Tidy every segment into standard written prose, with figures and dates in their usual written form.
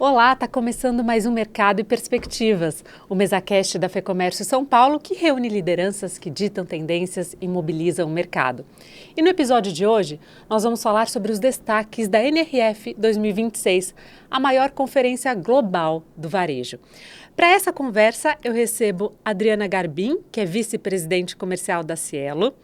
Olá, está começando mais um Mercado e Perspectivas, o MesaCast da FEComércio São Paulo, que reúne lideranças que ditam tendências e mobilizam o mercado. E no episódio de hoje, nós vamos falar sobre os destaques da NRF 2026, a maior conferência global do varejo. Para essa conversa, eu recebo Adriana Garbim, que é vice-presidente comercial da Cielo,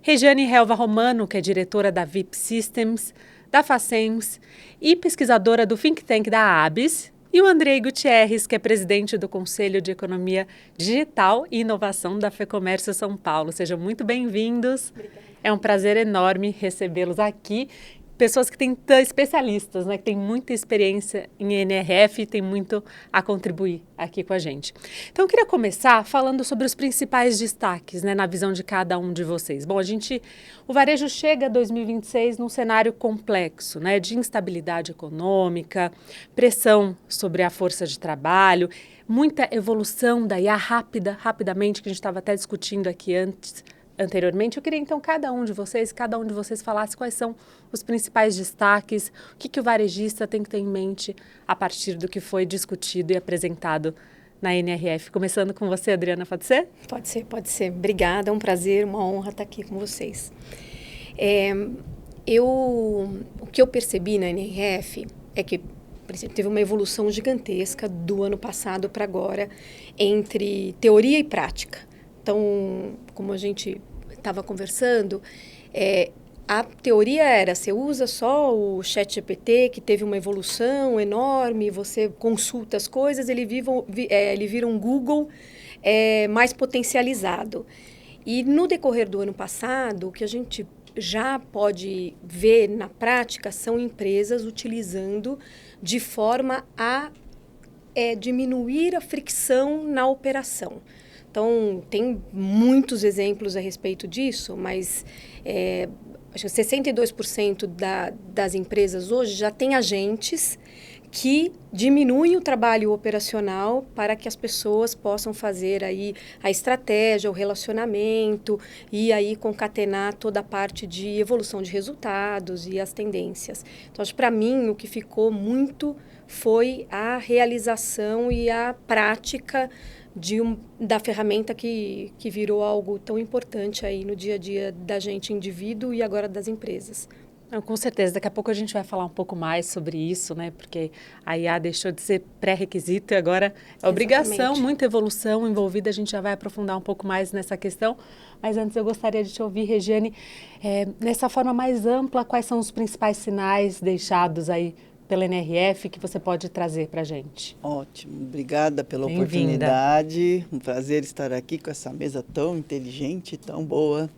Regiane Helva Romano, que é diretora da VIP Systems, da Facems e pesquisadora do think tank da ABS, e o Andrei Gutierrez, que é presidente do Conselho de Economia Digital e Inovação da FEComércio São Paulo. Sejam muito bem-vindos. Obrigada. É um prazer enorme recebê-los aqui. Pessoas que têm especialistas, né, que têm muita experiência em NRF e têm muito a contribuir aqui com a gente. Então, eu queria começar falando sobre os principais destaques, né, na visão de cada um de vocês. Bom, o varejo chega a 2026 num cenário complexo, né, de instabilidade econômica, pressão sobre a força de trabalho, muita evolução da IA rapidamente, que a gente estava até discutindo aqui anteriormente. Eu queria então cada um de vocês falasse quais são os principais destaques, o que o varejista tem que ter em mente a partir do que foi discutido e apresentado na NRF. Começando com você, Adriana, pode ser? Pode ser. Obrigada, é um prazer, uma honra estar aqui com vocês. O que eu percebi na NRF é que, por exemplo, teve uma evolução gigantesca do ano passado para agora entre teoria e prática. Então, como a gente estava conversando, a teoria era, você usa só o ChatGPT, que teve uma evolução enorme, você consulta as coisas, ele vira um Google mais potencializado. E no decorrer do ano passado, o que a gente já pode ver na prática são empresas utilizando de forma a diminuir a fricção na operação. Então, tem muitos exemplos a respeito disso, mas acho que 62% das empresas hoje já têm agentes que diminuem o trabalho operacional para que as pessoas possam fazer aí a estratégia, o relacionamento e aí concatenar toda a parte de evolução de resultados e as tendências. Então, acho que para mim o que ficou muito foi a realização e a prática da ferramenta que virou algo tão importante aí no dia a dia da gente, indivíduo, e agora das empresas. Com certeza, daqui a pouco a gente vai falar um pouco mais sobre isso, né? Porque a IA deixou de ser pré-requisito e agora é obrigação. Exatamente. Muita evolução envolvida, a gente já vai aprofundar um pouco mais nessa questão. Mas antes eu gostaria de te ouvir, Regiane, nessa forma mais ampla, quais são os principais sinais deixados aí pela NRF que você pode trazer para a gente? Ótimo, obrigada pela oportunidade, um prazer estar aqui com essa mesa tão inteligente, tão boa.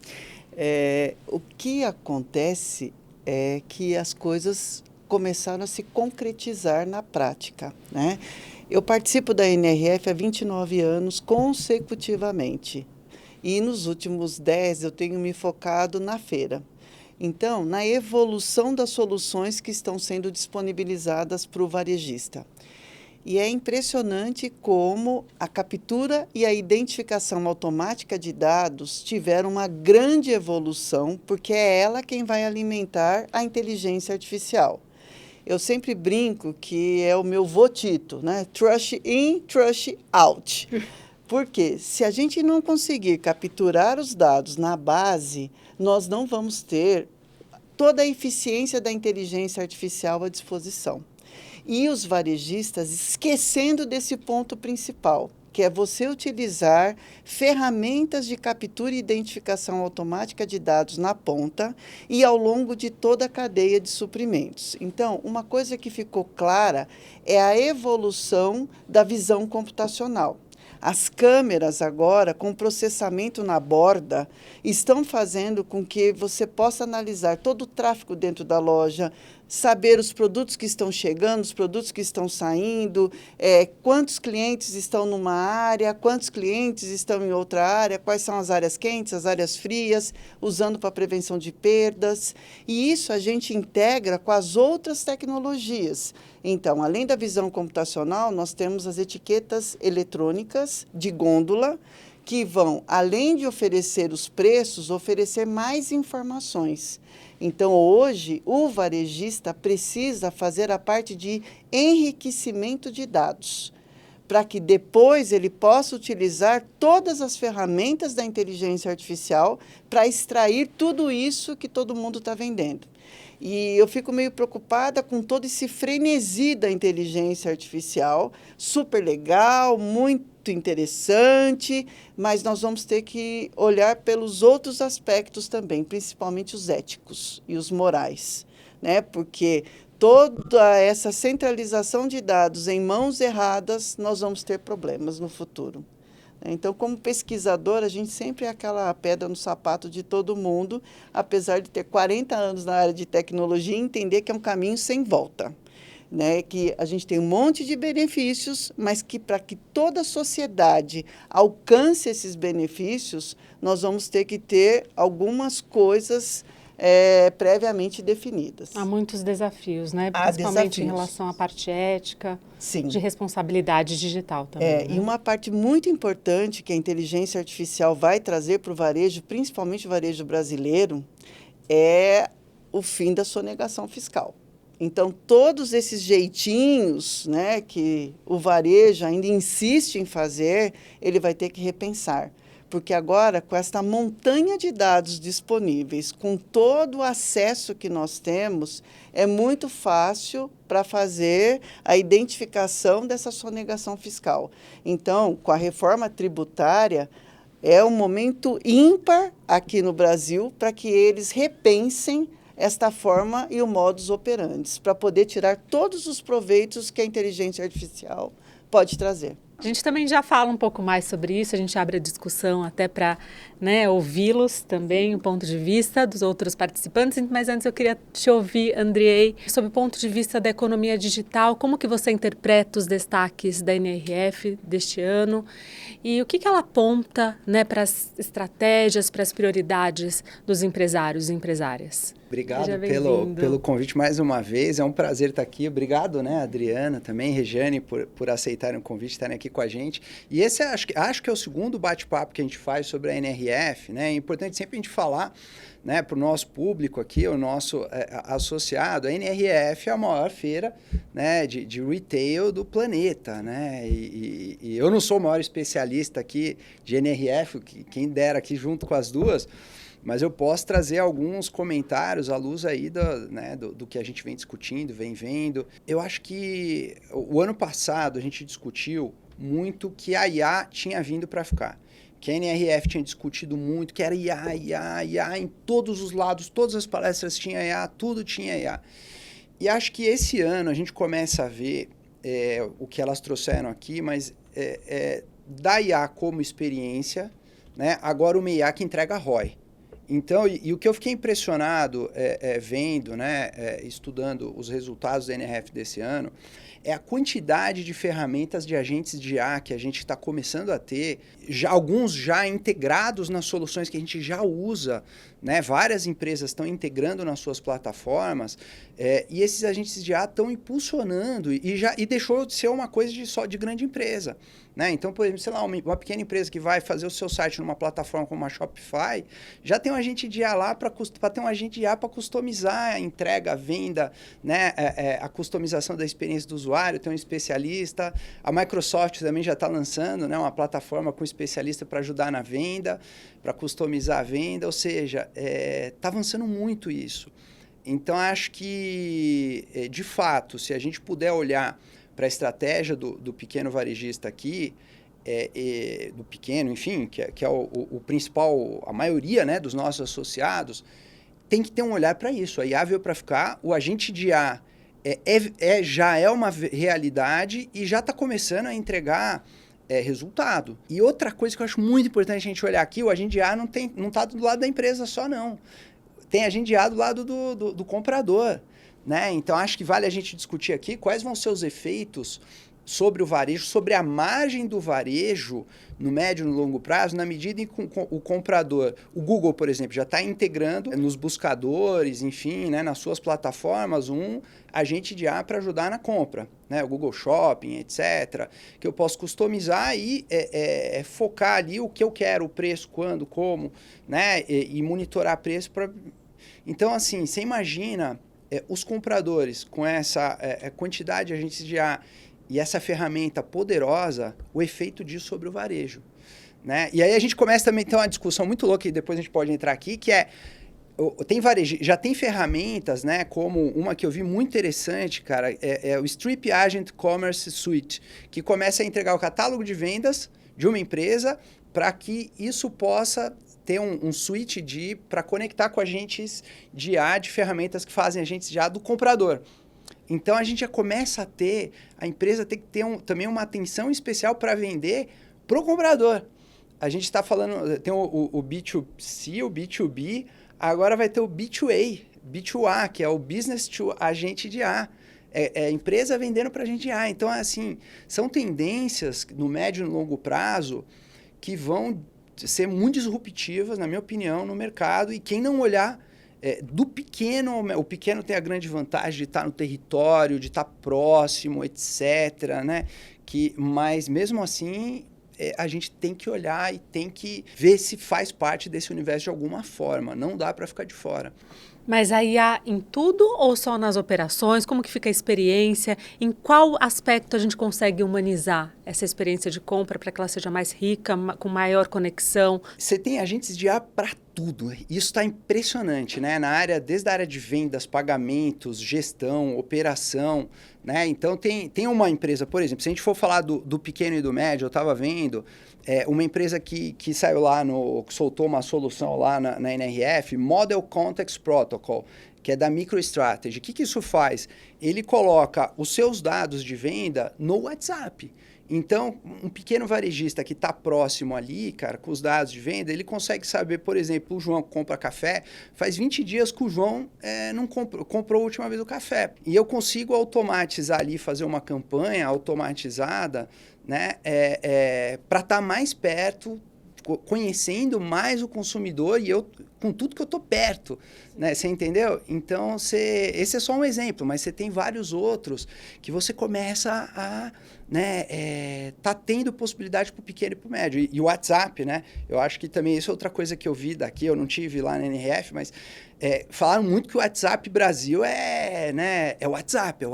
O que acontece é que as coisas começaram a se concretizar na prática, né? Eu participo da NRF há 29 anos consecutivamente e nos últimos 10 eu tenho me focado na feira. Então, na evolução das soluções que estão sendo disponibilizadas para o varejista. E é impressionante como a captura e a identificação automática de dados tiveram uma grande evolução, porque é ela quem vai alimentar a inteligência artificial. Eu sempre brinco que é o meu votito, né? Trust in, trust out. Porque se a gente não conseguir capturar os dados na base, nós não vamos ter toda a eficiência da inteligência artificial à disposição. E os varejistas esquecendo desse ponto principal, que é você utilizar ferramentas de captura e identificação automática de dados na ponta e ao longo de toda a cadeia de suprimentos. Então, uma coisa que ficou clara é a evolução da visão computacional. As câmeras agora, com processamento na borda, estão fazendo com que você possa analisar todo o tráfego dentro da loja, saber os produtos que estão chegando, os produtos que estão saindo, quantos clientes estão numa área, quantos clientes estão em outra área, quais são as áreas quentes, as áreas frias, usando para prevenção de perdas. E isso a gente integra com as outras tecnologias. Então, além da visão computacional, nós temos as etiquetas eletrônicas de gôndola, que vão, além de oferecer os preços, oferecer mais informações. Então, hoje, o varejista precisa fazer a parte de enriquecimento de dados, para que depois ele possa utilizar todas as ferramentas da inteligência artificial para extrair tudo isso que todo mundo está vendendo. E eu fico meio preocupada com todo esse frenesi da inteligência artificial, super legal, muito interessante, mas nós vamos ter que olhar pelos outros aspectos também, principalmente os éticos e os morais, né? Porque toda essa centralização de dados em mãos erradas, nós vamos ter problemas no futuro. Então, como pesquisador, a gente sempre é aquela pedra no sapato de todo mundo, apesar de ter 40 anos na área de tecnologia, entender que é um caminho sem volta. Né? Que a gente tem um monte de benefícios, mas que para que toda a sociedade alcance esses benefícios, nós vamos ter que ter algumas coisas previamente definidas. Há muitos desafios, né? Há Principalmente desafios. em relação à parte ética, Sim. De responsabilidade digital também. Né? E uma parte muito importante que a inteligência artificial vai trazer para o varejo, principalmente o varejo brasileiro, é o fim da sonegação fiscal. Então, todos esses jeitinhos, né, que o varejo ainda insiste em fazer, ele vai ter que repensar. Porque agora, com esta montanha de dados disponíveis, com todo o acesso que nós temos, é muito fácil para fazer a identificação dessa sonegação fiscal. Então, com a reforma tributária, é um momento ímpar aqui no Brasil para que eles repensem esta forma e o modus operandi, para poder tirar todos os proveitos que a inteligência artificial pode trazer. A gente também já fala um pouco mais sobre isso, a gente abre a discussão até para, né, ouvi-los também, o ponto de vista dos outros participantes, mas antes eu queria te ouvir, Andriei, sobre o ponto de vista da economia digital, como que você interpreta os destaques da NRF deste ano e o que ela aponta, né, para as estratégias, para as prioridades dos empresários e empresárias? Obrigado pelo convite mais uma vez, é um prazer estar aqui. Obrigado, né, Adriana, também, Regiane, por aceitarem o convite, estarem aqui com a gente. E esse acho que é o segundo bate-papo que a gente faz sobre a NRF, né? É importante sempre a gente falar, né, para o nosso público aqui, o nosso associado, a NRF é a maior feira, né, de retail do planeta, né? E eu não sou o maior especialista aqui de NRF, quem dera aqui junto com as duas, mas eu posso trazer alguns comentários à luz aí do que a gente vem discutindo, vem vendo. Eu acho que o ano passado a gente discutiu muito que a IA tinha vindo para ficar. Que a NRF tinha discutido muito, que era IA em todos os lados, todas as palestras tinha IA, tudo tinha IA. E acho que esse ano a gente começa a ver o que elas trouxeram aqui, mas da IA como experiência, né? Agora uma IA que entrega ROI. Então, e o que eu fiquei impressionado vendo, né, estudando os resultados da NRF desse ano, é a quantidade de ferramentas de agentes de IA que a gente está começando a ter, alguns já integrados nas soluções que a gente já usa, né? Várias empresas estão integrando nas suas plataformas, e esses agentes de IA estão impulsionando e deixou de ser uma coisa só de grande empresa. Né? Então, por exemplo, sei lá, uma pequena empresa que vai fazer o seu site numa plataforma como a Shopify, já tem um agente de IA lá para ter um agente de IA para customizar a entrega, a venda, né? A customização da experiência do usuário, tem um especialista. A Microsoft também já está lançando, né, uma plataforma com especialista para ajudar na venda, para customizar a venda, ou seja, está avançando muito isso. Então, acho que, de fato, se a gente puder olhar para a estratégia do pequeno varejista aqui, do pequeno, enfim, que é o principal, a maioria, né, dos nossos associados, tem que ter um olhar para isso. A IA veio para ficar, o agente de IA já é uma realidade e já está começando a entregar resultado. E outra coisa que eu acho muito importante a gente olhar aqui, o agente de IA não está do lado da empresa só, não. Tem agente de IA do lado do comprador. Né? Então, acho que vale a gente discutir aqui quais vão ser os efeitos sobre o varejo, sobre a margem do varejo no médio e no longo prazo, na medida em que o comprador, o Google, por exemplo, já está integrando nos buscadores, enfim, né, nas suas plataformas, um agente de IA para ajudar na compra, né, o Google Shopping, etc., que eu posso customizar e focar ali o que eu quero, o preço, quando, como, né, e monitorar preço para... Então, assim, você imagina os compradores com essa quantidade de agentes de A e essa ferramenta poderosa, o efeito disso sobre o varejo, né? E aí a gente começa também a ter uma discussão muito louca, e depois a gente pode entrar aqui, que tem varejo, já tem ferramentas, né, como uma que eu vi muito interessante, cara, é o Strip Agent Commerce Suite, que começa a entregar o catálogo de vendas de uma empresa para que isso possa ter um suite para conectar com agentes de A, de ferramentas que fazem agentes de A do comprador. Então, a gente já começa a ter, a empresa tem que ter também uma atenção especial para vender para o comprador. A gente está falando, tem o B2C, o B2B, agora vai ter o B2A, B2A, que é o Business to Agente de A. É a empresa vendendo para agente de A. Então, assim, são tendências no médio e no longo prazo que vão ser muito disruptivas, na minha opinião, no mercado. E quem não olhar do pequeno, o pequeno tem a grande vantagem de estar no território, de estar próximo, etc., né? Mas, mesmo assim, a gente tem que olhar e tem que ver se faz parte desse universo de alguma forma. Não dá para ficar de fora. Mas a IA em tudo ou só nas operações? Como que fica a experiência? Em qual aspecto a gente consegue humanizar essa experiência de compra para que ela seja mais rica, com maior conexão? Você tem agentes de IA para tudo. Isso está impressionante, né? Desde a área de vendas, pagamentos, gestão, operação, né? Então, tem uma empresa, por exemplo, se a gente for falar do pequeno e do médio, eu estava vendo uma empresa que saiu lá, que soltou uma solução lá na NRF, Model Context Protocol, que é da MicroStrategy. O que isso faz? Ele coloca os seus dados de venda no WhatsApp. Então, um pequeno varejista que está próximo ali, cara, com os dados de venda, ele consegue saber, por exemplo, o João que compra café, faz 20 dias que o João não comprou a última vez o café. E eu consigo automatizar ali, fazer uma campanha automatizada, né, para estar mais perto, conhecendo mais o consumidor e eu com tudo que eu estou perto, né? Você entendeu? Então, esse é só um exemplo, mas você tem vários outros que você começa a tá tendo possibilidade para o pequeno e para o médio. E o WhatsApp, né? Eu acho que também isso é outra coisa que eu vi daqui, eu não tive lá na NRF, mas falaram muito que o WhatsApp Brasil é WhatsApp,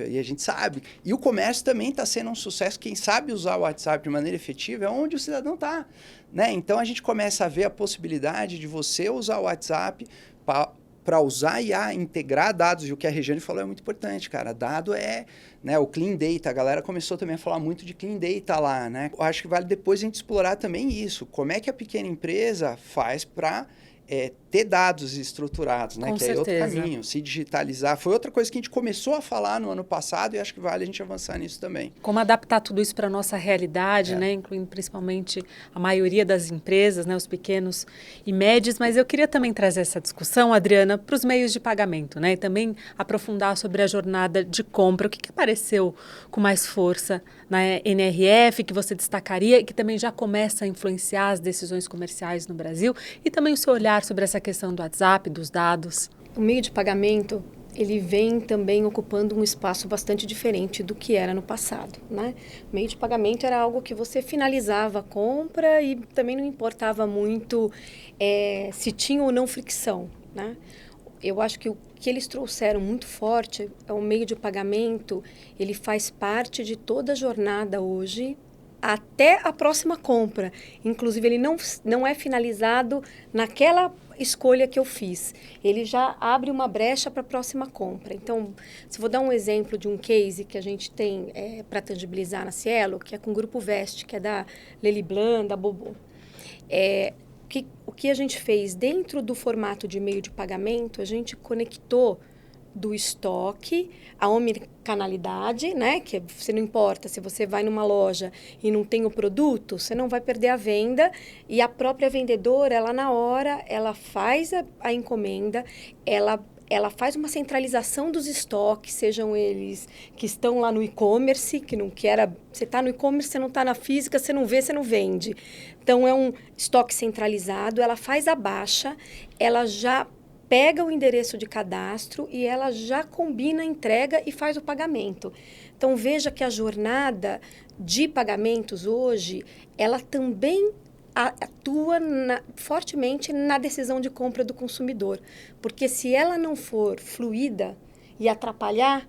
e a gente sabe. E o comércio também está sendo um sucesso. Quem sabe usar o WhatsApp de maneira efetiva é onde o cidadão está, né? Então, a gente começa a ver a possibilidade de você usar o WhatsApp para usar e integrar dados, e o que a Regiane falou é muito importante, cara. Dado o Clean Data, a galera começou também a falar muito de Clean Data lá, né? Eu acho que vale depois a gente explorar também isso. Como é que a pequena empresa faz para ter dados estruturados, né? Com que certeza. É outro caminho, se digitalizar. Foi outra coisa que a gente começou a falar no ano passado e acho que vale a gente avançar nisso também. Como adaptar tudo isso para a nossa realidade, né? Incluindo principalmente a maioria das empresas, né? Os pequenos e médios. Mas eu queria também trazer essa discussão, Adriana, para os meios de pagamento, né? E também aprofundar sobre a jornada de compra. O que apareceu com mais força na NRF, que você destacaria e que também já começa a influenciar as decisões comerciais no Brasil? E também o seu olhar sobre essa questão do WhatsApp, dos dados. O meio de pagamento, ele vem também ocupando um espaço bastante diferente do que era no passado, né? O meio de pagamento era algo que você finalizava a compra e também não importava muito se tinha ou não fricção, né? Eu acho que o que eles trouxeram muito forte é o meio de pagamento, ele faz parte de toda a jornada hoje até a próxima compra. Inclusive, ele não é finalizado naquela escolha que eu fiz. Ele já abre uma brecha para a próxima compra. Então, se vou dar um exemplo de um case que a gente tem para tangibilizar na Cielo, que é com o Grupo Veste, que é da Lely Blanc, da Bobo. O que a gente fez dentro do formato de meio de pagamento, a gente conectou do estoque, a omnicanalidade, né? Que você não importa se você vai numa loja e não tem o produto, você não vai perder a venda. E a própria vendedora, ela na hora, ela faz a encomenda, ela faz uma centralização dos estoques, sejam eles que estão lá no e-commerce, você está no e-commerce, você não está na física, você não vê, você não vende. Então, é um estoque centralizado, ela faz a baixa, ela já pega o endereço de cadastro e ela já combina a entrega e faz o pagamento. Então, veja que a jornada de pagamentos hoje, ela também atua fortemente na decisão de compra do consumidor. Porque se ela não for fluida e atrapalhar,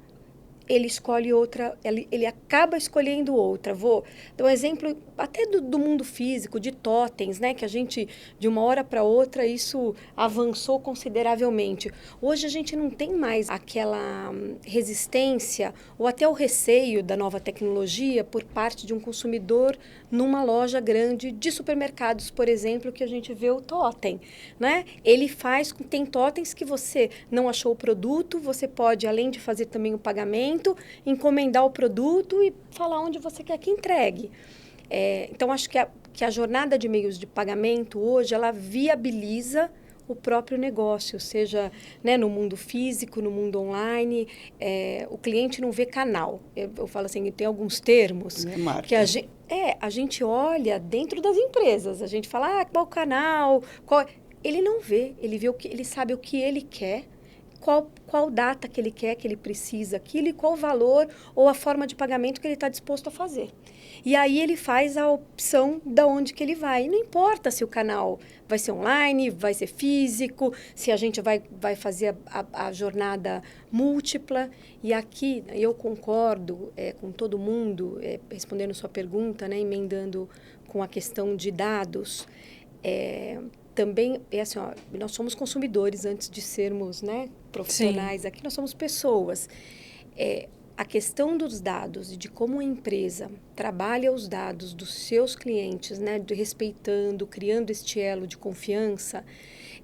ele escolhe outra, ele acaba escolhendo outra. Vou dar um exemplo até do mundo físico, de totens, né? Que a gente, de uma hora para outra, isso avançou consideravelmente. Hoje a gente não tem mais aquela resistência ou até o receio da nova tecnologia por parte de um consumidor numa loja grande de supermercados, por exemplo, que a gente vê o totem, né? Ele tem totens que você não achou o produto, você pode, além de fazer também o pagamento, encomendar o produto e falar onde você quer que entregue. Então, acho que a jornada de meios de pagamento hoje, ela viabiliza o próprio negócio, seja, né, no mundo físico, no mundo online. O cliente não vê canal. Eu falo assim, tem alguns termos que a gente olha dentro das empresas. A gente fala, qual canal? Ele não vê, ele sabe o que ele quer, qual data que ele quer, que ele precisa aquilo e qual o valor ou a forma de pagamento que ele está disposto a fazer. E aí ele faz a opção de onde que ele vai. E não importa se o canal vai ser online, vai ser físico, se a gente vai fazer a jornada múltipla. E aqui eu concordo com todo mundo, respondendo sua pergunta, né, emendando com a questão de dados. Também, assim, nós somos consumidores antes de sermos, né, profissionais. Sim. Aqui nós somos pessoas. A questão dos dados e de como a empresa trabalha os dados dos seus clientes, né, respeitando, criando este elo de confiança,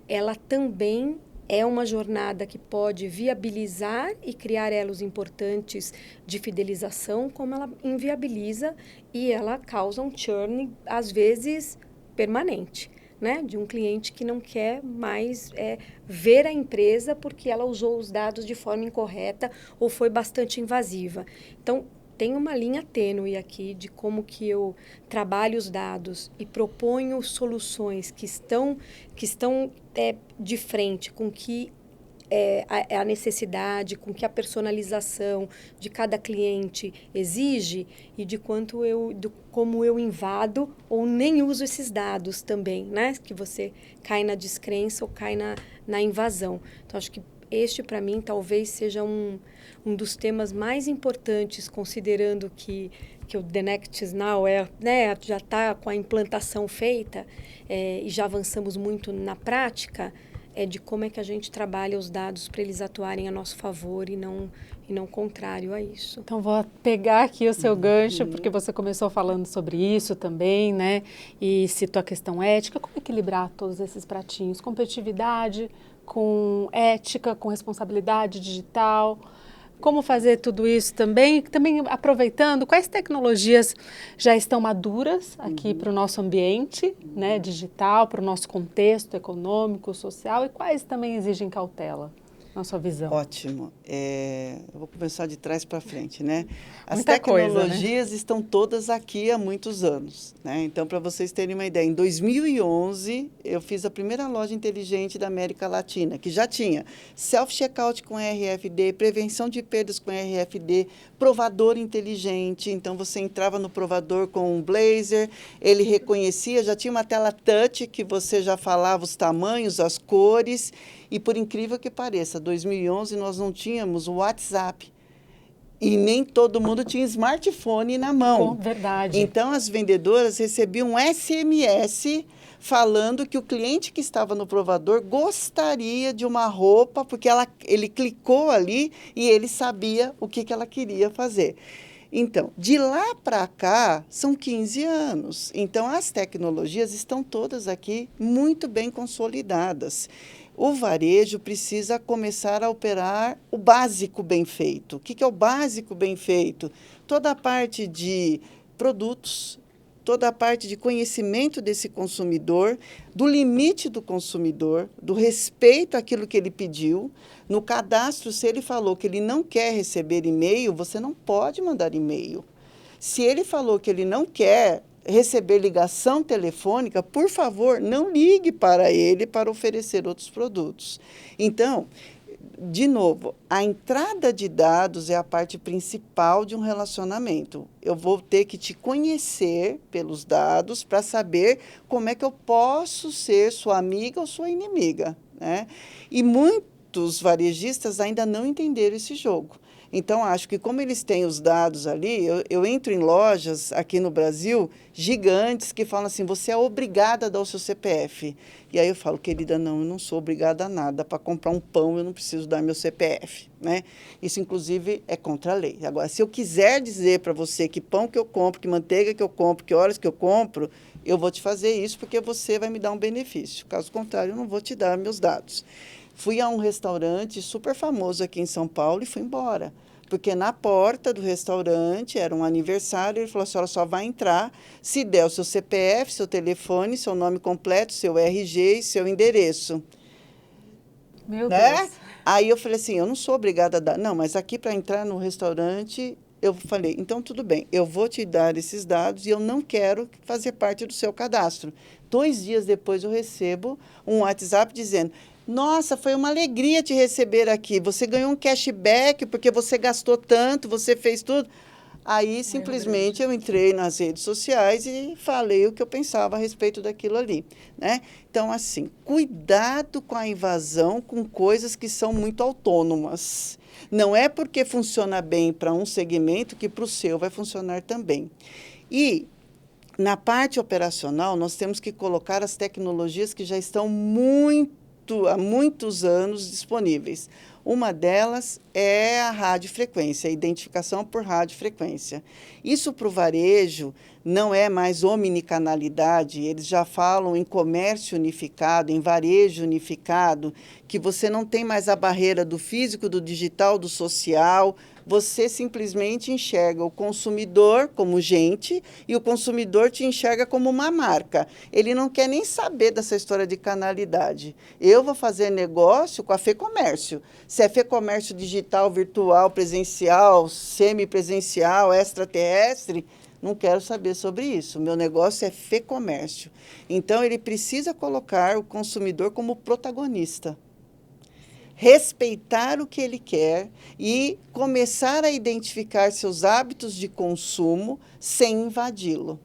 ela também é uma jornada que pode viabilizar e criar elos importantes de fidelização, como ela inviabiliza e ela causa um churn, às vezes, permanente. Né, de um cliente que não quer mais ver a empresa porque ela usou os dados de forma incorreta ou foi bastante invasiva. Então, tem uma linha tênue aqui de como que eu trabalho os dados e proponho soluções que estão de frente com que a necessidade, com que a personalização de cada cliente exige e de como eu invado ou nem uso esses dados também, né? Que você cai na descrença ou cai na invasão. Então, acho que este, para mim, talvez seja um dos temas mais importantes, considerando que o The Next Now já está com a implantação feita e já avançamos muito na prática, de como é que a gente trabalha os dados para eles atuarem a nosso favor e não contrário a isso. Então, vou pegar aqui o seu gancho, porque você começou falando sobre isso também, né? E citou a questão ética. Como equilibrar todos esses pratinhos? Competitividade, com ética, com responsabilidade digital. Como fazer tudo isso também? Também aproveitando, quais tecnologias já estão maduras aqui para o nosso ambiente, né, digital, para o nosso contexto econômico, social, e quais também exigem cautela, na sua visão? Ótimo. Eu vou começar de trás para frente, né? As Muita tecnologias coisa, né? Estão todas aqui há muitos anos, né? Então, para vocês terem uma ideia, em 2011, eu fiz a primeira loja inteligente da América Latina, que já tinha self-checkout com RFD, prevenção de perdas com RFD, provador inteligente. Então, você entrava no provador com um blazer, ele reconhecia, já tinha uma tela touch que você já falava os tamanhos, as cores. E, por incrível que pareça, 2011 nós não tínhamos o WhatsApp. E nem todo mundo tinha smartphone na mão. Verdade. Então, as vendedoras recebiam um SMS falando que o cliente que estava no provador gostaria de uma roupa, porque ele clicou ali e ele sabia o que ela queria fazer. Então, de lá para cá, são 15 anos. Então, as tecnologias estão todas aqui muito bem consolidadas. O varejo precisa começar a operar o básico bem feito. O que é o básico bem feito? Toda a parte de produtos, toda a parte de conhecimento desse consumidor, do limite do consumidor, do respeito àquilo que ele pediu. No cadastro, se ele falou que ele não quer receber e-mail, você não pode mandar e-mail. Se ele falou que ele não quer receber ligação telefônica, por favor, não ligue para ele para oferecer outros produtos. Então, de novo, a entrada de dados é a parte principal de um relacionamento. Eu vou ter que te conhecer pelos dados para saber como é que eu posso ser sua amiga ou sua inimiga, né? E muitos varejistas ainda não entenderam esse jogo. Então, acho que como eles têm os dados ali, eu entro em lojas aqui no Brasil, gigantes, que falam assim, você é obrigada a dar o seu CPF. E aí eu falo, querida, não, eu não sou obrigada a nada. Para comprar um pão, eu não preciso dar meu CPF, né? Isso, inclusive, é contra a lei. Agora, se eu quiser dizer para você que pão que eu compro, que manteiga que eu compro, que horas que eu compro, eu vou te fazer isso porque você vai me dar um benefício. Caso contrário, eu não vou te dar meus dados. Fui a um restaurante super famoso aqui em São Paulo e fui embora. Porque na porta do restaurante, era um aniversário, ele falou, a senhora só vai entrar se der o seu CPF, seu telefone, seu nome completo, seu RG e seu endereço. Meu Deus. Aí eu falei assim, eu não sou obrigada a dar. Não, mas aqui para entrar no restaurante, eu falei, então tudo bem, eu vou te dar esses dados e eu não quero fazer parte do seu cadastro. 2 dias depois eu recebo um WhatsApp dizendo, nossa, foi uma alegria te receber aqui. Você ganhou um cashback porque você gastou tanto, você fez tudo. Aí, simplesmente, eu entrei nas redes sociais e falei o que eu pensava a respeito daquilo ali, né? Então, assim, cuidado com a invasão com coisas que são muito autônomas. Não é porque funciona bem para um segmento que para o seu vai funcionar também. E na parte operacional, nós temos que colocar as tecnologias que já estão há muitos anos disponíveis. Uma delas é a radiofrequência, a identificação por radiofrequência. Isso para o varejo não é mais omnicanalidade, eles já falam em comércio unificado, em varejo unificado, que você não tem mais a barreira do físico, do digital, do social. Você simplesmente enxerga o consumidor como gente e o consumidor te enxerga como uma marca. Ele não quer nem saber dessa história de canalidade. Eu vou fazer negócio com a FEComércio. Se é FEComércio digital, virtual, presencial, semipresencial, extraterrestre, não quero saber sobre isso. Meu negócio é FEComércio. Então, ele precisa colocar o consumidor como protagonista. Respeitar o que ele quer e começar a identificar seus hábitos de consumo sem invadi-lo.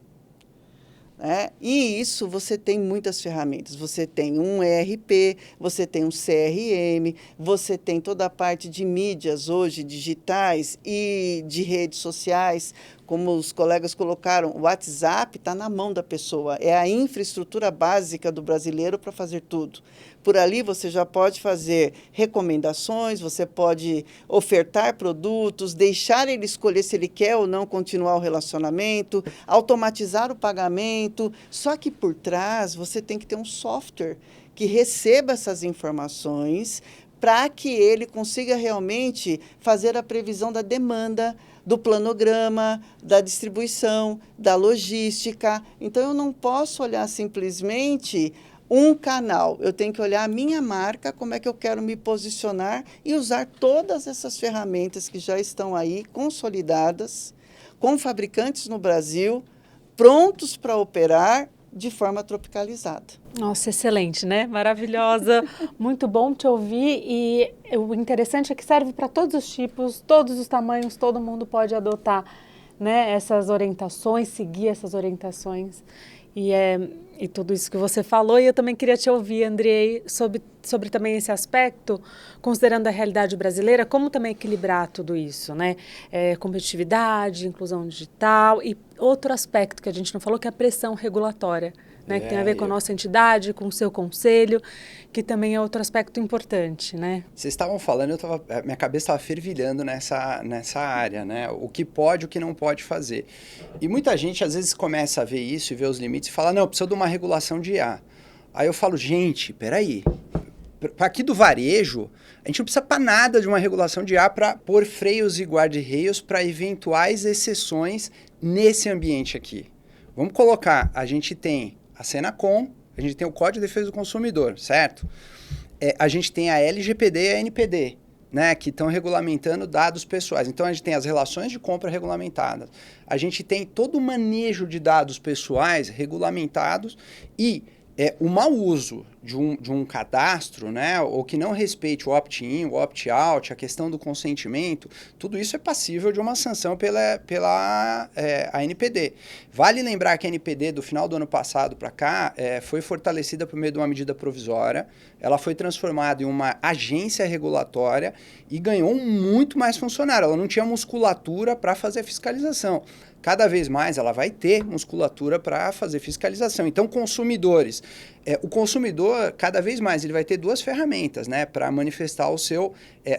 né? E isso você tem muitas ferramentas. Você tem um ERP, você tem um CRM, você tem toda a parte de mídias hoje digitais e de redes sociais. Como os colegas colocaram, o WhatsApp está na mão da pessoa. É a infraestrutura básica do brasileiro para fazer tudo. Por ali você já pode fazer recomendações, você pode ofertar produtos, deixar ele escolher se ele quer ou não continuar o relacionamento, automatizar o pagamento. Só que por trás você tem que ter um software que receba essas informações para que ele consiga realmente fazer a previsão da demanda, do planograma, da distribuição, da logística. Então, eu não posso olhar simplesmente um canal. Eu tenho que olhar a minha marca, como é que eu quero me posicionar e usar todas essas ferramentas que já estão aí consolidadas, com fabricantes no Brasil, prontos para operar de forma tropicalizada. Nossa, excelente, né? Maravilhosa, muito bom te ouvir e o interessante é que serve para todos os tipos, todos os tamanhos, todo mundo pode adotar, né, essas orientações, seguir essas orientações e tudo isso que você falou. E eu também queria te ouvir, Andrei, sobre também esse aspecto, considerando a realidade brasileira, como também equilibrar tudo isso, né? Competitividade, inclusão digital e outro aspecto que a gente não falou, que é a pressão regulatória, né? Que tem a ver com a nossa entidade, com o seu conselho, que também é outro aspecto importante, né? Vocês estavam falando, minha cabeça estava fervilhando nessa área, né? O que pode, o que não pode fazer. E muita gente, às vezes, começa a ver isso e ver os limites e fala, não, precisa de uma regulação de IA. Aí eu falo, gente, peraí, para aqui do varejo, a gente não precisa para nada de uma regulação de IA para pôr freios e guarda-reios para eventuais exceções nesse ambiente aqui. Vamos colocar, a gente tem a Senacom, a gente tem o Código de Defesa do Consumidor, certo? A gente tem a LGPD e a NPD, né, que estão regulamentando dados pessoais. Então, a gente tem as relações de compra regulamentadas. A gente tem todo o manejo de dados pessoais regulamentados e o mau uso de um cadastro, né, ou que não respeite o opt-in, o opt-out, a questão do consentimento, tudo isso é passível de uma sanção pela ANPD. Vale lembrar que a ANPD, do final do ano passado para cá, foi fortalecida por meio de uma medida provisória, ela foi transformada em uma agência regulatória e ganhou muito mais funcionário. Ela não tinha musculatura para fazer a fiscalização. Cada vez mais ela vai ter musculatura para fazer fiscalização. Então, consumidores, o consumidor, cada vez mais, ele vai ter duas ferramentas, né, para manifestar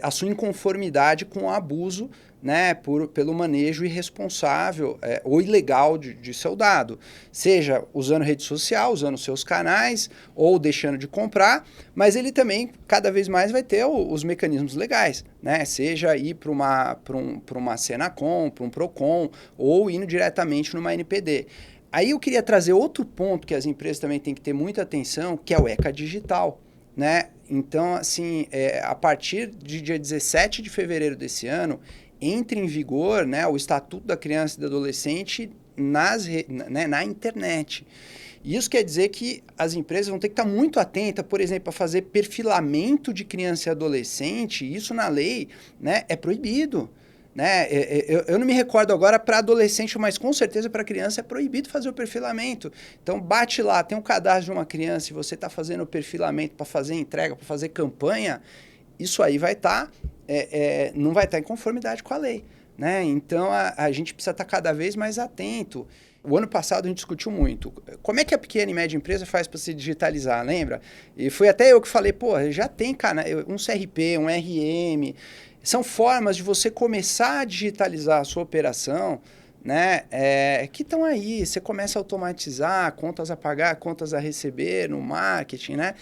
a sua inconformidade com o abuso, né, pelo manejo irresponsável ou ilegal de seu dado. Seja usando rede social, usando seus canais ou deixando de comprar, mas ele também, cada vez mais, vai ter os mecanismos legais, né, seja ir para uma Senacom, para um Procon ou indo diretamente numa ANPD. Aí eu queria trazer outro ponto que as empresas também têm que ter muita atenção, que é o ECA digital, né? Então, assim, a partir de dia 17 de fevereiro desse ano, entra em vigor, né, o Estatuto da Criança e do Adolescente na internet. E isso quer dizer que as empresas vão ter que estar muito atentas, por exemplo, a fazer perfilamento de criança e adolescente. Isso na lei, né, é proibido. Né? Eu não me recordo agora para adolescente, mas com certeza para criança é proibido fazer o perfilamento. Então bate lá, tem um cadastro de uma criança e você está fazendo o perfilamento para fazer entrega, para fazer campanha, isso aí vai estar, não vai estar em conformidade com a lei. Né? Então a gente precisa estar cada vez mais atento. O ano passado a gente discutiu muito. Como é que a pequena e média empresa faz para se digitalizar, lembra? E foi até eu que falei, já tem um CRP, um RM... São formas de você começar a digitalizar a sua operação, né, que estão aí. Você começa a automatizar contas a pagar, contas a receber no marketing, né?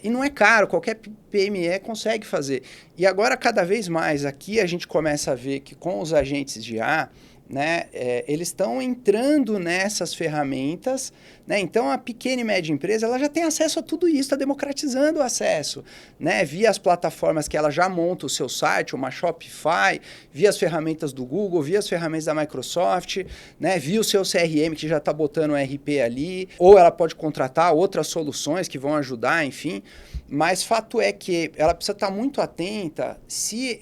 E não é caro, qualquer PME consegue fazer. E agora, cada vez mais, aqui a gente começa a ver que com os agentes de IA, né, eles estão entrando nessas ferramentas, né? Então a pequena e média empresa ela já tem acesso a tudo isso, está democratizando o acesso, né? Via as plataformas que ela já monta o seu site, uma Shopify, via as ferramentas do Google, via as ferramentas da Microsoft, né? Via o seu CRM que já está botando o RP ali, ou ela pode contratar outras soluções que vão ajudar, enfim. Mas fato é que ela precisa estar muito atenta se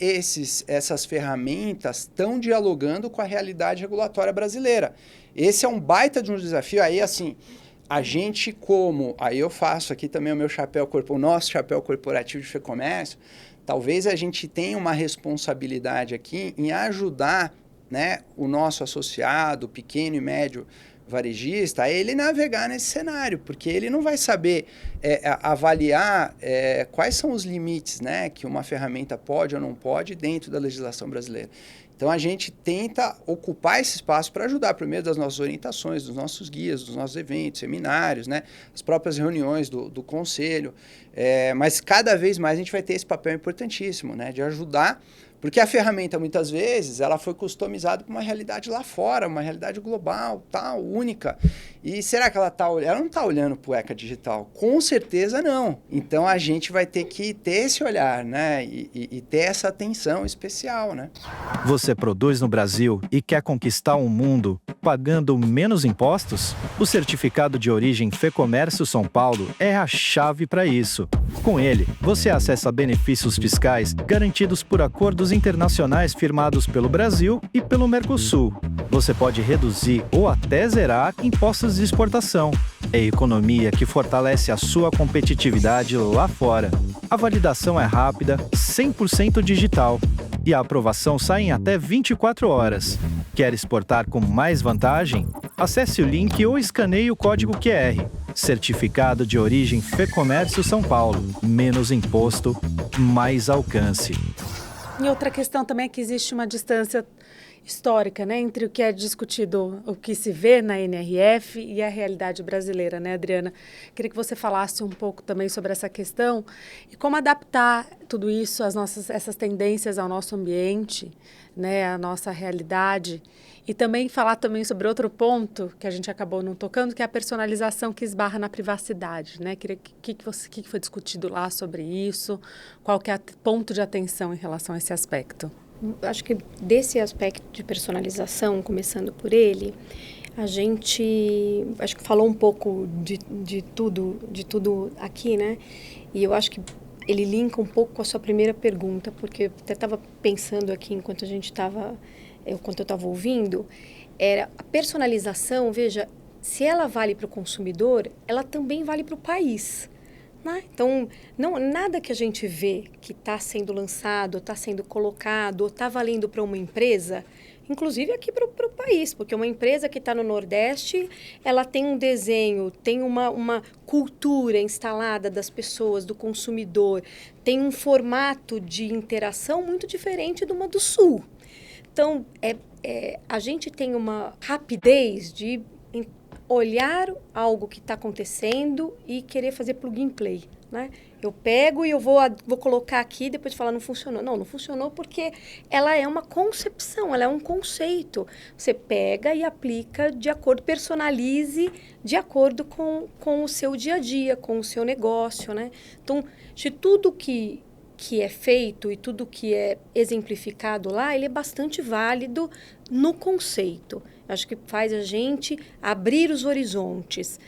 essas ferramentas estão dialogando com a realidade regulatória brasileira. Esse é um baita de um desafio. Aí, assim, a gente aí eu faço aqui também o nosso chapéu corporativo de FEComércio, talvez a gente tenha uma responsabilidade aqui em ajudar, né, o nosso associado, pequeno e médio varejista, a ele navegar nesse cenário, porque ele não vai saber avaliar quais são os limites, né, que uma ferramenta pode ou não pode dentro da legislação brasileira. Então, a gente tenta ocupar esse espaço para ajudar, por meio das nossas orientações, dos nossos guias, dos nossos eventos, seminários, né, as próprias reuniões do conselho. Mas, cada vez mais, a gente vai ter esse papel importantíssimo, né, de ajudar, porque a ferramenta, muitas vezes, ela foi customizada para uma realidade lá fora, uma realidade global, tal, única. E será que ela não está olhando para o ECA digital? Com certeza não. Então, a gente vai ter que ter esse olhar, né? E ter essa atenção especial, né? Você produz no Brasil e quer conquistar um mundo pagando menos impostos? O certificado de origem FEComércio São Paulo é a chave para isso. Com ele, você acessa benefícios fiscais garantidos por acordos internacionais firmados pelo Brasil e pelo Mercosul. Você pode reduzir ou até zerar impostos de exportação. É economia que fortalece a sua competitividade lá fora. A validação é rápida, 100% digital. E a aprovação sai em até 24 horas. Quer exportar com mais vantagem? Acesse o link ou escaneie o código QR. Certificado de origem FEComércio São Paulo. Menos imposto, mais alcance. E outra questão também é que existe uma distância histórica, né, entre o que é discutido, o que se vê na NRF e a realidade brasileira, né, Adriana? Queria que você falasse um pouco também sobre essa questão e como adaptar tudo isso, essas tendências ao nosso ambiente, né, à nossa realidade, e também falar também sobre outro ponto que a gente acabou não tocando, que é a personalização que esbarra na privacidade, né? Queria que foi discutido lá sobre isso, qual que é o ponto de atenção em relação a esse aspecto? Acho que desse aspecto de personalização, começando por ele, A gente, acho que falou um pouco de tudo aqui, né? E eu acho que ele linka um pouco com a sua primeira pergunta, porque eu até estava pensando aqui enquanto eu estava ouvindo, era a personalização, veja, se ela vale para o consumidor, ela também vale para o país. Né? Então, nada que a gente vê que está sendo lançado, está sendo colocado, ou está valendo para uma empresa, inclusive aqui para o país, porque uma empresa que está no Nordeste, ela tem um desenho, tem uma cultura instalada das pessoas, do consumidor, tem um formato de interação muito diferente de uma do Sul. Então, a gente tem uma rapidez de olhar algo que está acontecendo e querer fazer plug and play, né? Eu pego e eu vou colocar aqui, depois falar não funcionou. Não funcionou porque ela é uma concepção, ela é um conceito. Você pega e aplica de acordo, personalize de acordo com o seu dia a dia, com o seu negócio, né? Então, de tudo que é feito e tudo que é exemplificado lá, ele é bastante válido no conceito. Acho que faz a gente abrir os horizontes.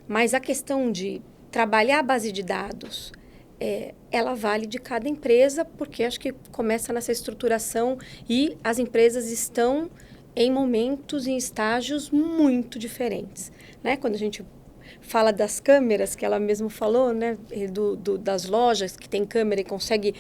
Mas a questão de trabalhar a base de dados, ela vale de cada empresa, porque acho que começa nessa estruturação e as empresas estão em momentos, em estágios muito diferentes. Né? Quando a gente fala das câmeras, que ela mesmo falou, né, das lojas que tem câmera e consegue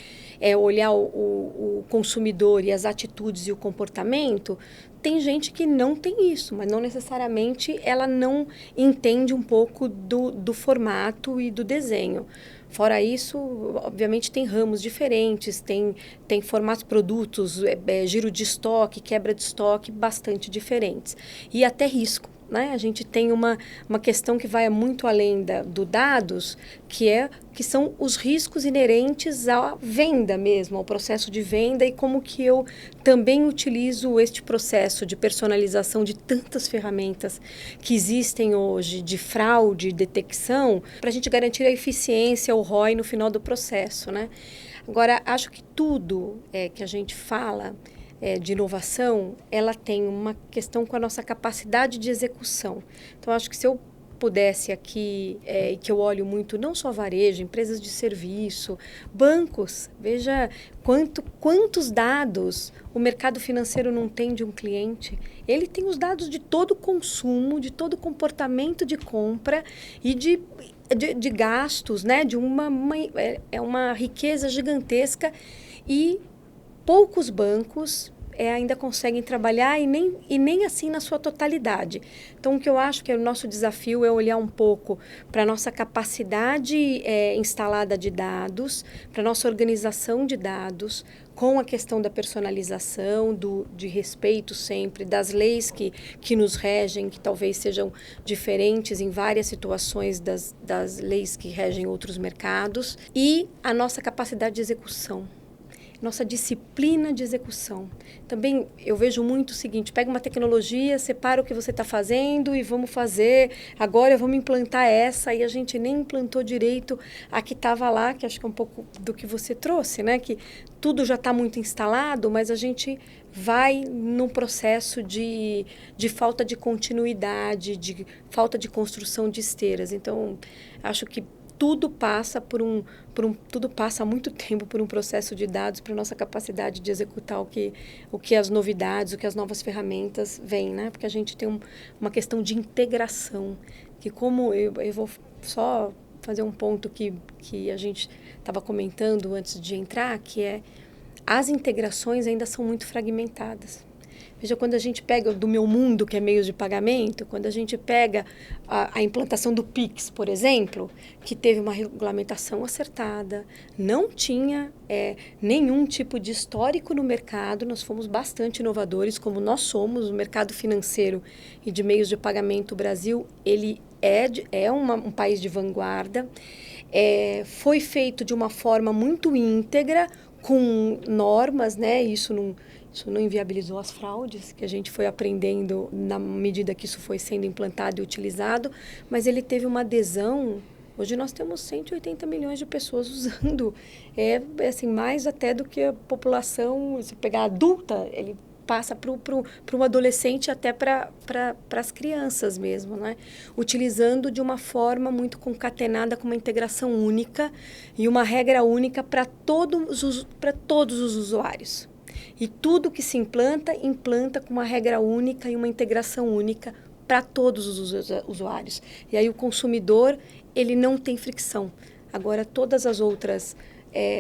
olhar o consumidor e as atitudes e o comportamento, tem gente que não tem isso, mas não necessariamente ela não entende um pouco do formato e do desenho. Fora isso, obviamente, tem ramos diferentes, tem formatos, produtos, giro de estoque, quebra de estoque bastante diferentes. E até risco. Né? A gente tem uma questão que vai muito além do dados, que são os riscos inerentes à venda mesmo, ao processo de venda e como que eu também utilizo este processo de personalização de tantas ferramentas que existem hoje, de fraude, detecção, para a gente garantir a eficiência, o ROI no final do processo. Né? Agora, acho que tudo que a gente fala de inovação, ela tem uma questão com a nossa capacidade de execução. Então, acho que se eu pudesse aqui, que eu olho muito, não só varejo, empresas de serviço, bancos, veja quantos dados o mercado financeiro não tem de um cliente. Ele tem os dados de todo o consumo, de todo o comportamento de compra e de gastos, né? É uma riqueza gigantesca e poucos bancos ainda conseguem trabalhar e nem assim na sua totalidade. Então, o que eu acho que o nosso desafio é olhar um pouco para a nossa capacidade instalada de dados, para a nossa organização de dados, com a questão da personalização, de respeito sempre, das leis que nos regem, que talvez sejam diferentes em várias situações das leis que regem outros mercados, e a nossa capacidade de execução. Nossa disciplina de execução. Também eu vejo muito o seguinte, pega uma tecnologia, separa o que você está fazendo e vamos fazer, agora vamos implantar essa, e a gente nem implantou direito a que estava lá, que acho que é um pouco do que você trouxe, né? Que tudo já está muito instalado, mas a gente vai num processo de falta de continuidade, de falta de construção de esteiras. Então, acho que tudo passa tudo passa há muito tempo por um processo de dados para a nossa capacidade de executar o que as novidades, o que as novas ferramentas vêm, né? Porque a gente tem uma questão de integração, que como eu vou só fazer um ponto que a gente estava comentando antes de entrar, que as integrações ainda são muito fragmentadas. Veja, quando a gente pega do meu mundo, que é meios de pagamento, quando a gente pega a implantação do Pix, por exemplo, que teve uma regulamentação acertada, não tinha nenhum tipo de histórico no mercado, nós fomos bastante inovadores, como nós somos, o mercado financeiro e de meios de pagamento, o Brasil, ele é um país de vanguarda, foi feito de uma forma muito íntegra, com normas, né? Isso não inviabilizou as fraudes, que a gente foi aprendendo na medida que isso foi sendo implantado e utilizado, mas ele teve uma adesão. Hoje nós temos 180 milhões de pessoas usando. Assim, mais até do que a população, se pegar adulta, ele passa para o adolescente até para as crianças mesmo, né? Utilizando de uma forma muito concatenada, com uma integração única e uma regra única para todos os usuários. E tudo que se implanta com uma regra única e uma integração única para todos os usuários. E aí o consumidor, ele não tem fricção. Agora, todas as outras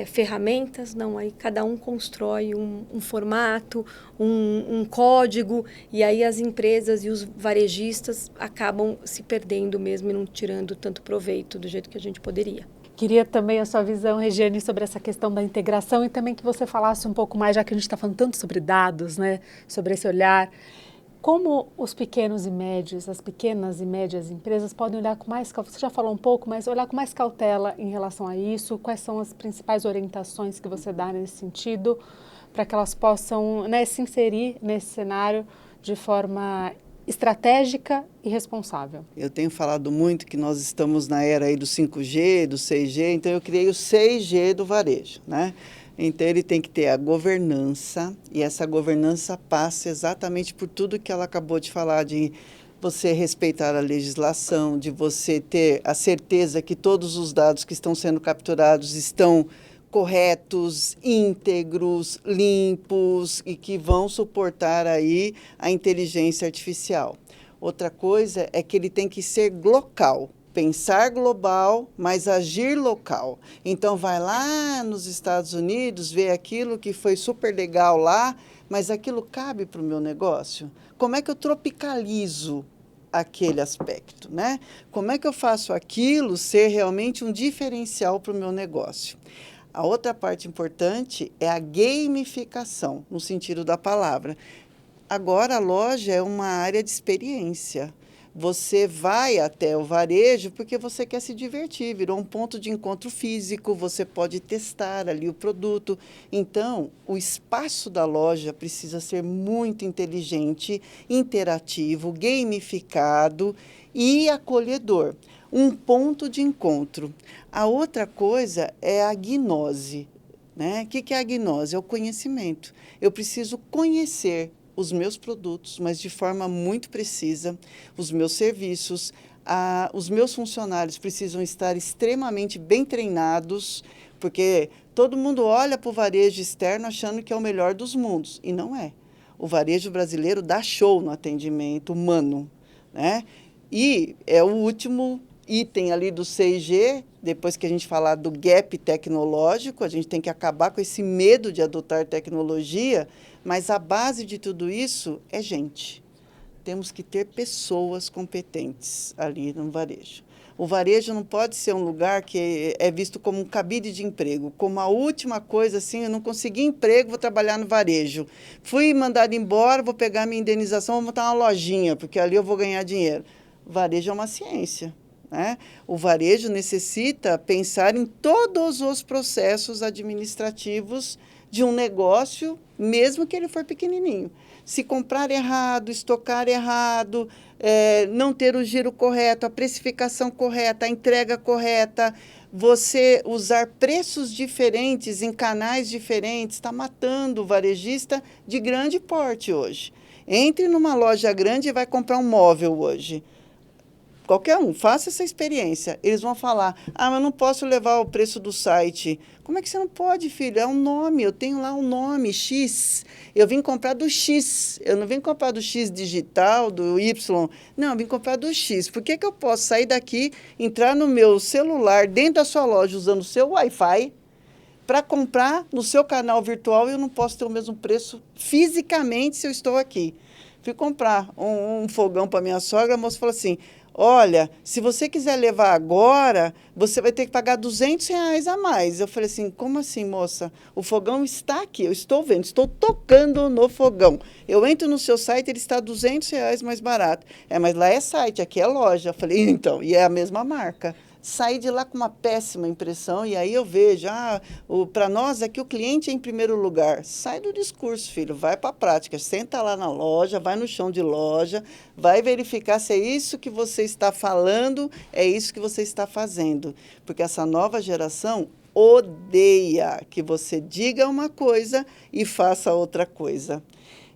ferramentas, não, aí cada um constrói um formato, um código, e aí as empresas e os varejistas acabam se perdendo mesmo e não tirando tanto proveito do jeito que a gente poderia. Queria também a sua visão, Regiane, sobre essa questão da integração e também que você falasse um pouco mais, já que a gente está falando tanto sobre dados, né, sobre esse olhar, como os pequenos e médios, as pequenas e médias empresas podem olhar com mais cautela, você já falou um pouco, mas olhar com mais cautela em relação a isso, quais são as principais orientações que você dá nesse sentido, para que elas possam, né, se inserir nesse cenário de forma estratégica e responsável. Eu tenho falado muito que nós estamos na era aí do 5G, do 6G, então eu criei o 6G do varejo, né? Então ele tem que ter a governança, e essa governança passa exatamente por tudo que ela acabou de falar, de você respeitar a legislação, de você ter a certeza que todos os dados que estão sendo capturados estão corretos, íntegros, limpos e que vão suportar aí a inteligência artificial. Outra coisa é que ele tem que ser local, pensar global, mas agir local. Então vai lá nos Estados Unidos, ver aquilo que foi super legal lá, mas aquilo cabe para o meu negócio? Como é que eu tropicalizo aquele aspecto, né? Como é que eu faço aquilo ser realmente um diferencial para o meu negócio? A outra parte importante é a gamificação, no sentido da palavra. Agora, a loja é uma área de experiência. Você vai até o varejo porque você quer se divertir, virou um ponto de encontro físico, você pode testar ali o produto. Então, o espaço da loja precisa ser muito inteligente, interativo, gamificado e acolhedor. Um ponto de encontro. A outra coisa é a gnose, né? O que é a gnose? É o conhecimento. Eu preciso conhecer os meus produtos, mas de forma muito precisa, os meus serviços, os meus funcionários precisam estar extremamente bem treinados, porque todo mundo olha para o varejo externo achando que é o melhor dos mundos, e não é. O varejo brasileiro dá show no atendimento humano, né? E é o último item ali do 6G, depois que a gente falar do gap tecnológico, a gente tem que acabar com esse medo de adotar tecnologia, mas a base de tudo isso é gente. Temos que ter pessoas competentes ali no varejo. O varejo não pode ser um lugar que é visto como um cabide de emprego, como a última coisa, assim, eu não consegui emprego, vou trabalhar no varejo. Fui mandado embora, vou pegar minha indenização, vou montar uma lojinha, porque ali eu vou ganhar dinheiro. O varejo é uma ciência, né? O varejo necessita pensar em todos os processos administrativos de um negócio, mesmo que ele for pequenininho. Se comprar errado, estocar errado, não ter o giro correto, a precificação correta, a entrega correta, você usar preços diferentes em canais diferentes, está matando o varejista de grande porte hoje. Entre numa loja grande e vai comprar um móvel hoje. Qualquer um, faça essa experiência. Eles vão falar, mas eu não posso levar o preço do site. Como é que você não pode, filho? É um nome, eu tenho lá um nome, X. Eu vim comprar do X. Eu não vim comprar do X digital, do Y. Não, eu vim comprar do X. Por que eu posso sair daqui, entrar no meu celular, dentro da sua loja, usando o seu Wi-Fi, para comprar no seu canal virtual e eu não posso ter o mesmo preço fisicamente se eu estou aqui? Fui comprar um fogão para minha sogra, a moça falou assim, olha, se você quiser levar agora, você vai ter que pagar R$200 a mais. Eu falei assim, como assim, moça? O fogão está aqui, eu estou vendo, estou tocando no fogão. Eu entro no seu site, ele está R$200 mais barato. Mas lá é site, aqui é loja. Eu falei, então, e é a mesma marca. Saí de lá com uma péssima impressão e aí eu vejo, para nós aqui o cliente é em primeiro lugar. Sai do discurso, filho, vai para a prática. Senta lá na loja, vai no chão de loja, vai verificar se é isso que você está falando, é isso que você está fazendo. Porque essa nova geração odeia que você diga uma coisa e faça outra coisa.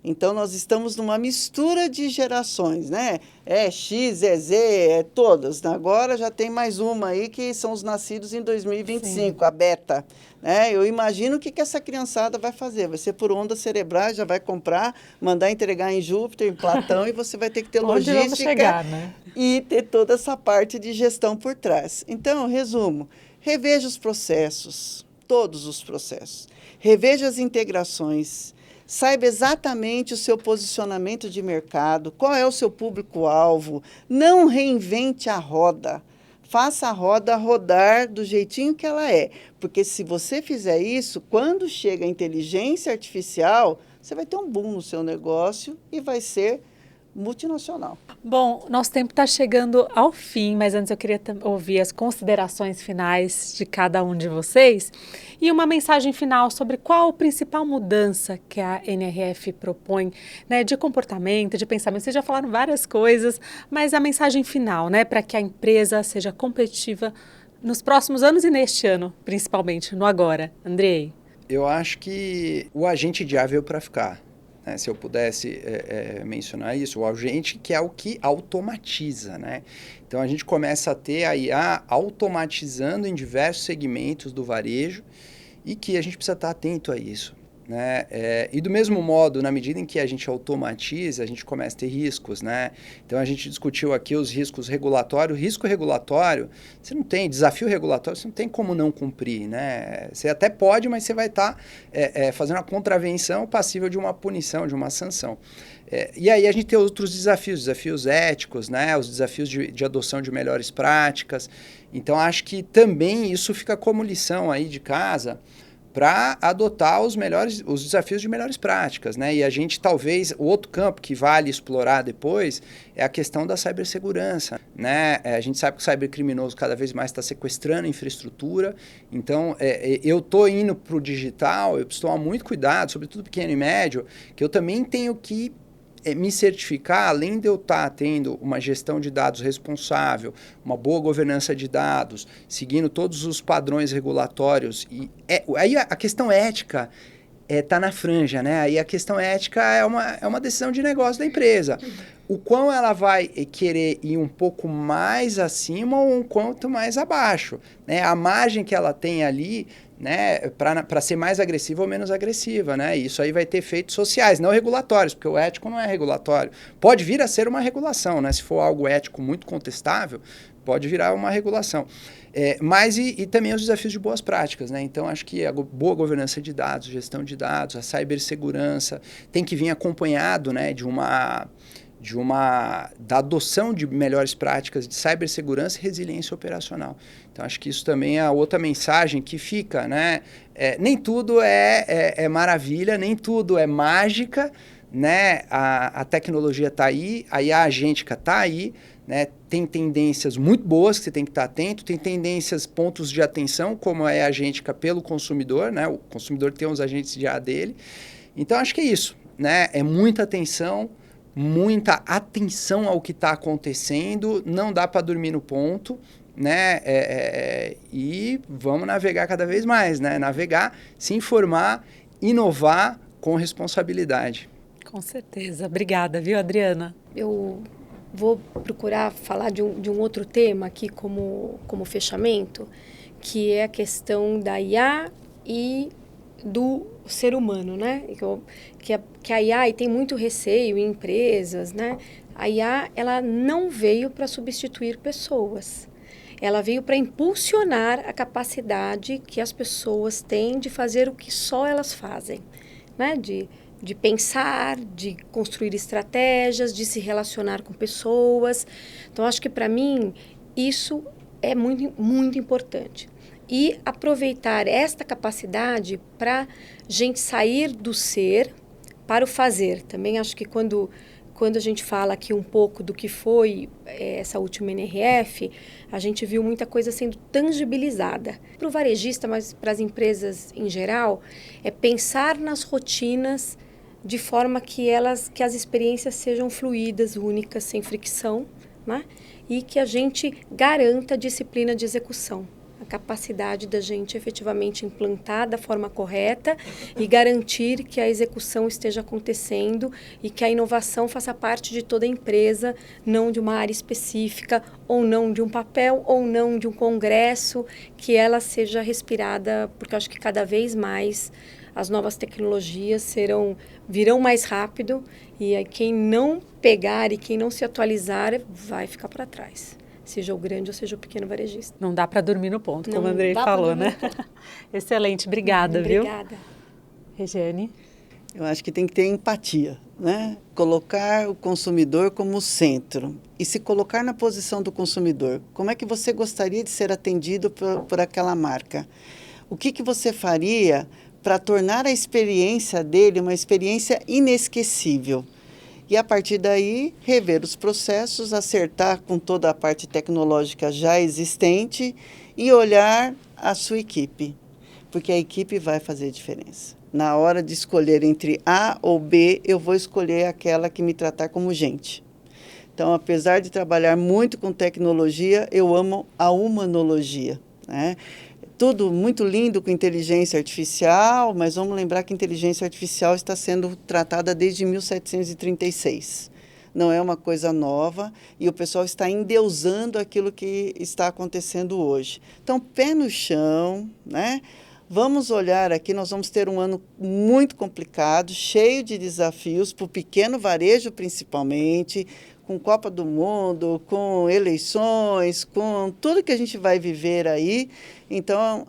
Então, nós estamos numa mistura de gerações, né? É X, é Z, é todas. Agora já tem mais uma aí que são os nascidos em 2025, Sim. A beta. Né? Eu imagino o que essa criançada vai fazer. Vai ser por ondas cerebrais, já vai comprar, mandar entregar em Júpiter, em Platão, e você vai ter que ter logística chegar, né? E ter toda essa parte de gestão por trás. Então, resumo, reveja os processos, todos os processos. Reveja as integrações. Saiba exatamente o seu posicionamento de mercado, qual é o seu público-alvo. Não reinvente a roda. Faça a roda rodar do jeitinho que ela é. Porque se você fizer isso, quando chega a inteligência artificial, você vai ter um boom no seu negócio e vai ser multinacional. Bom, nosso tempo está chegando ao fim, mas antes eu queria ouvir as considerações finais de cada um de vocês e uma mensagem final sobre qual a principal mudança que a NRF propõe, né, de comportamento, de pensamento. Vocês já falaram várias coisas, mas a mensagem final, né, para que a empresa seja competitiva nos próximos anos e neste ano, principalmente, no agora. Andrei? Eu acho que o agente de IA veio para ficar. Se eu pudesse mencionar isso, o agente que é o que automatiza, né? Então, a gente começa a ter a IA automatizando em diversos segmentos do varejo e que a gente precisa estar atento a isso, né? E do mesmo modo, na medida em que a gente automatiza, a gente começa a ter riscos, né? Então, a gente discutiu aqui os riscos regulatórios. Risco regulatório, você não tem, desafio regulatório, você não tem como não cumprir, né? Você até pode, mas você vai estar fazendo uma contravenção passível de uma punição, de uma sanção. E aí a gente tem outros desafios éticos, né? Os desafios de adoção de melhores práticas. Então, acho que também isso fica como lição aí de casa, para adotar os desafios de melhores práticas, né? E a gente talvez, o outro campo que vale explorar depois é a questão da cibersegurança, né? A gente sabe que o cybercriminoso cada vez mais está sequestrando infraestrutura, então eu estou indo para o digital, eu preciso tomar muito cuidado, sobretudo pequeno e médio, que eu também tenho que me certificar, além de eu estar tendo uma gestão de dados responsável, uma boa governança de dados, seguindo todos os padrões regulatórios. Aí a questão ética está na franja, né? Aí a questão ética é uma decisão de negócio da empresa. O quão ela vai querer ir um pouco mais acima ou um quanto mais abaixo, né? A margem que ela tem ali, né, para ser mais agressiva ou menos agressiva, né? E isso aí vai ter efeitos sociais, não regulatórios, porque o ético não é regulatório. Pode vir a ser uma regulação, né? Se for algo ético muito contestável, pode virar uma regulação. Mas também os desafios de boas práticas, né? Então, acho que a boa governança de dados, gestão de dados, a cibersegurança tem que vir acompanhado, né, da adoção de melhores práticas de cibersegurança e resiliência operacional. Então, acho que isso também é a outra mensagem que fica, né? Nem tudo é maravilha, nem tudo é mágica, né? A tecnologia está aí, a IA agêntica está aí, né? Tem tendências muito boas que você tem que estar atento, tem tendências, pontos de atenção, como é a agêntica pelo consumidor, né? O consumidor tem os agentes de IA dele. Então, acho que é isso, né? É muita atenção ao que está acontecendo, não dá para dormir no ponto, né? E vamos navegar cada vez mais, né? Navegar, se informar, inovar com responsabilidade. Com certeza. Obrigada, viu, Adriana? Eu vou procurar falar de um outro tema aqui como fechamento, que é a questão da IA e do ser humano, né? Que a IA, e tem muito receio em empresas, né? A IA, ela não veio para substituir pessoas. Ela veio para impulsionar a capacidade que as pessoas têm de fazer o que só elas fazem, né? De pensar, de construir estratégias, de se relacionar com pessoas. Então, acho que para mim isso é muito, muito importante. E aproveitar esta capacidade para a gente sair do ser para o fazer. Também acho que quando a gente fala aqui um pouco do que foi essa última NRF, a gente viu muita coisa sendo tangibilizada. Para o varejista, mas para as empresas em geral, é pensar nas rotinas de forma que as experiências sejam fluídas, únicas, sem fricção, né? E que a gente garanta disciplina de execução. capacidade da gente efetivamente implantar da forma correta e garantir que a execução esteja acontecendo e que a inovação faça parte de toda a empresa, não de uma área específica, ou não de um papel, ou não de um congresso, que ela seja respirada, porque eu acho que cada vez mais as novas tecnologias virão mais rápido e aí quem não pegar e quem não se atualizar vai ficar para trás. Seja o grande ou seja o pequeno varejista. Não dá para dormir no ponto, como a Andrei falou, né? Excelente, obrigada, viu? Obrigada. Regiane? Eu acho que tem que ter empatia, né? Colocar o consumidor como centro e se colocar na posição do consumidor. Como é que você gostaria de ser atendido por aquela marca? O que você faria para tornar a experiência dele uma experiência inesquecível? E, a partir daí, rever os processos, acertar com toda a parte tecnológica já existente e olhar a sua equipe, porque a equipe vai fazer diferença. Na hora de escolher entre A ou B, eu vou escolher aquela que me tratar como gente. Então, apesar de trabalhar muito com tecnologia, eu amo a humanologia, né? Tudo muito lindo com inteligência artificial, mas vamos lembrar que a inteligência artificial está sendo tratada desde 1736. Não é uma coisa nova e o pessoal está endeusando aquilo que está acontecendo hoje. Então, pé no chão, né? Vamos olhar aqui, nós vamos ter um ano muito complicado, cheio de desafios, para o pequeno varejo principalmente, com Copa do Mundo, com eleições, com tudo que a gente vai viver aí. Então,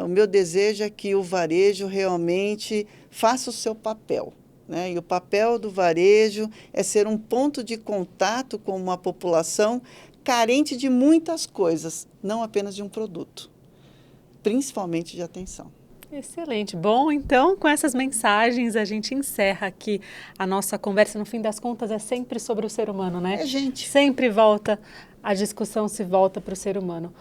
o meu desejo é que o varejo realmente faça o seu papel, né? E o papel do varejo é ser um ponto de contato com uma população carente de muitas coisas, não apenas de um produto, principalmente de atenção. Excelente. Bom, então, com essas mensagens, a gente encerra aqui a nossa conversa. No fim das contas, é sempre sobre o ser humano, né? É gente. Sempre volta, a discussão se volta para o ser humano.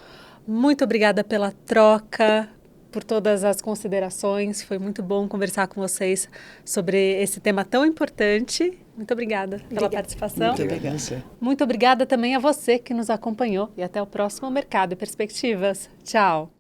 Muito obrigada pela troca, por todas as considerações. Foi muito bom conversar com vocês sobre esse tema tão importante. Muito obrigada pela participação. Muito obrigada. Muito obrigada também a você que nos acompanhou. E até o próximo Mercado e Perspectivas. Tchau.